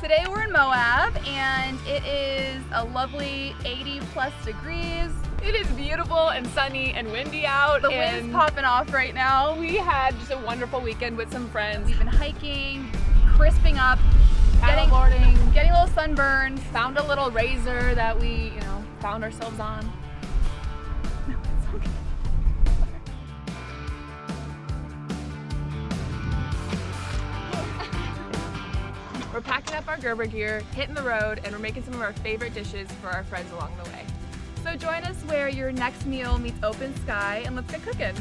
Today we're in Moab and it is a lovely 80+ degrees. It is beautiful and sunny and windy out. The wind's popping off right now. We had just a wonderful weekend with some friends. We've been hiking, crisping up, paddleboarding, getting a little sunburned. found a little razor that we, found ourselves on. No, it's okay. We're packing up our Gerber gear, hitting the road, and we're making some of our favorite dishes for our friends along the way. So join us where your next meal meets open sky, and let's get cooking.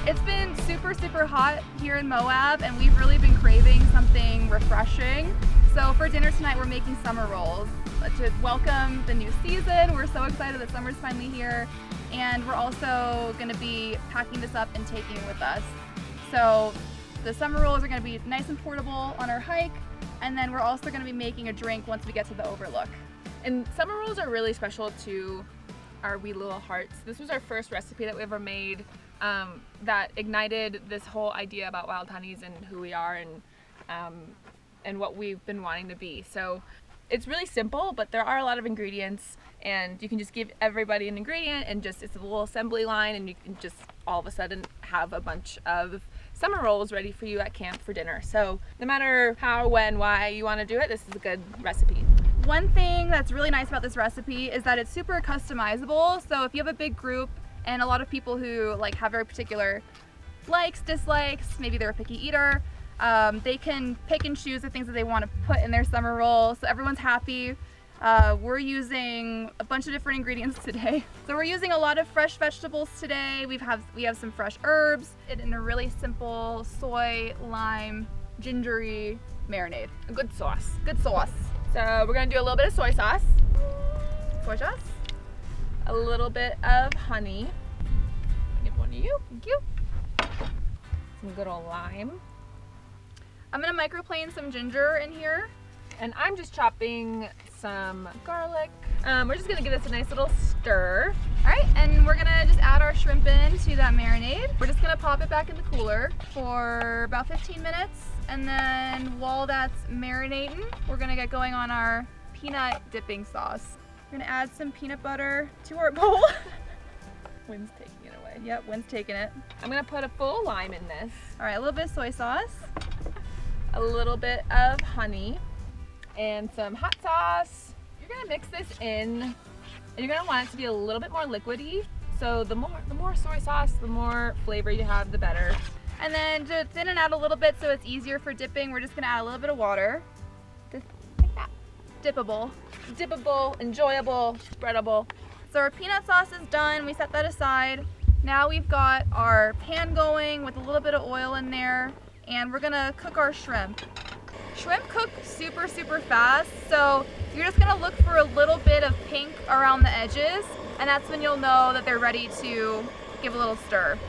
It's been super hot here in Moab, and we've really been craving something refreshing. So for dinner tonight, we're making summer rolls to welcome the new season. We're so excited that summer's finally here, and we're also going to be packing this up and taking it with us. So the summer rolls are going to be nice and portable on our hike, and then we're also going to be making a drink once we get to the overlook. And summer rolls are really special to our wee little hearts. This was our first recipe that we ever made that ignited this whole idea about Wyld Honeys and who we are and what we've been wanting to be. So it's really simple, but there are a lot of ingredients, and you can just give everybody an ingredient and it's a little assembly line, and you can just all of a sudden have a bunch of summer rolls ready for you at camp for dinner. So no matter how, when, why you want to do it, this is a good recipe. One thing that's really nice about this recipe is that it's super customizable. So if you have a big group and a lot of people who have very particular likes, dislikes, maybe they're a picky eater, they can pick and choose the things that they want to put in their summer roll, so everyone's happy. We're using a bunch of different ingredients today. So we're using a lot of fresh vegetables today. We have some fresh herbs in a really simple soy, lime, gingery marinade. A good sauce. Good sauce. So we're gonna do a little bit of soy sauce. Soy sauce. A little bit of honey. Give one to you. Thank you. Some good old lime. I'm gonna microplane some ginger in here. And I'm just chopping some garlic. We're just gonna give this a nice little stir. All right, and we're gonna just add our shrimp in to that marinade. We're just gonna pop it back in the cooler for about 15 minutes. And then while that's marinating, we're gonna get going on our peanut dipping sauce. We're gonna add some peanut butter to our bowl. Wind's taking it away. Yep, wind's taking it. I'm gonna put a full lime in this. All right, a little bit of soy sauce. A little bit of honey and some hot sauce. You're gonna mix this in, and you're gonna want it to be a little bit more liquidy. So the more soy sauce, the more flavor you have, the better. And then to thin it out a little bit so it's easier for dipping, we're just gonna add a little bit of water. Just like that. Dippable. Dippable, enjoyable, spreadable. So our peanut sauce is done. We set that aside. Now we've got our pan going with a little bit of oil in there, and we're gonna cook our shrimp. Shrimp cook super fast, so you're just gonna look for a little bit of pink around the edges, and that's when you'll know that they're ready to give a little stir.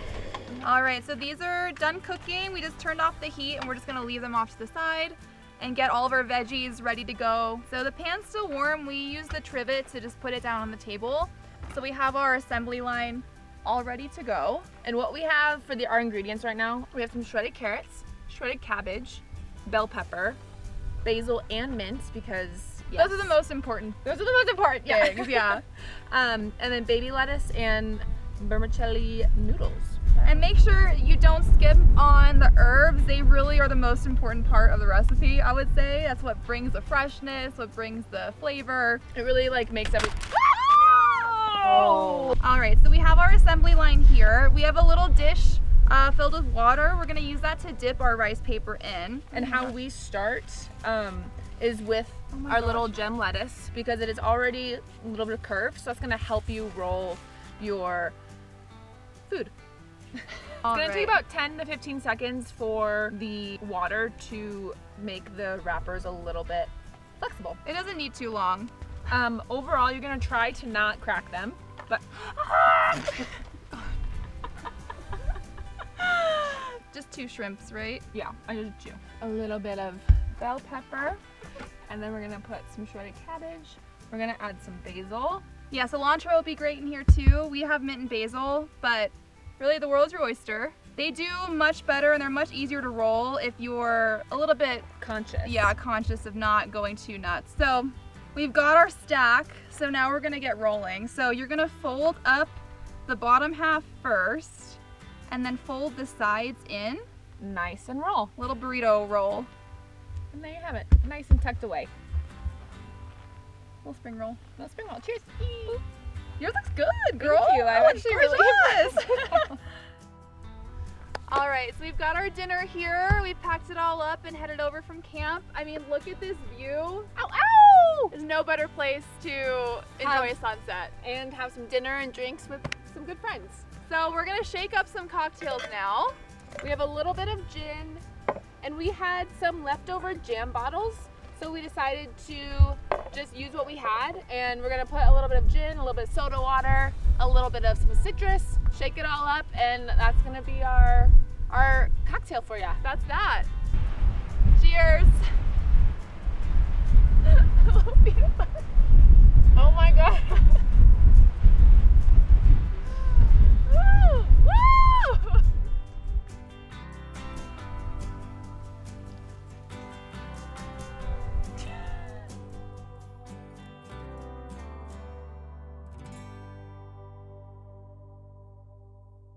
All right, so these are done cooking. We just turned off the heat, and we're just gonna leave them off to the side and get all of our veggies ready to go. So the pan's still warm. We use the trivet to just put it down on the table. So we have our assembly line all ready to go. And what we have for our ingredients right now, we have some shredded carrots, shredded cabbage, bell pepper, basil, and mint, because those are the most important. Those are the most important things, yeah. And then baby lettuce and vermicelli noodles. And make sure you don't skip on the herbs. They really are the most important part of the recipe, I would say. That's what brings the freshness, what brings the flavor. It really makes everything. Oh! All right, so we have our assembly line here. We have a little dish filled with water. We're gonna use that to dip our rice paper in. And how we start is with our little gem lettuce, because it is already a little bit curved, so that's gonna help you roll your food. It's gonna take about 10 to 15 seconds for the water to make the wrappers a little bit flexible. It doesn't need too long. Overall, you're gonna try to not crack them, but just 2 shrimps, right? yeah, I did 2. A little bit of bell pepper And then we're gonna put some shredded cabbage. We're gonna add some basil. Yeah, cilantro would be great in here too. We have mint and basil, but really the world's your oyster. They do much better and they're much easier to roll if you're a little bit conscious of not going too nuts. So we've got our stack, so now we're gonna get rolling. So you're gonna fold up the bottom half first and then fold the sides in. Nice and roll. Little burrito roll. And there you have it, nice and tucked away. Little spring roll. Little spring roll, cheers. Yours looks good, girl. Thank you, I'm Oh, actually really gorgeous. All right, so we've got our dinner here. We've packed it all up and headed over from camp. I mean, look at this view. Ow, ow! There's no better place to enjoy a sunset. And have some dinner and drinks with some good friends. So we're gonna shake up some cocktails now. We have a little bit of gin, and we had some leftover jam bottles, so we decided to just use what we had, and we're gonna put a little bit of gin, a little bit of soda water, a little bit of some citrus, shake it all up, and that's gonna be our cocktail for ya. That's that. Cheers. Peanut butter.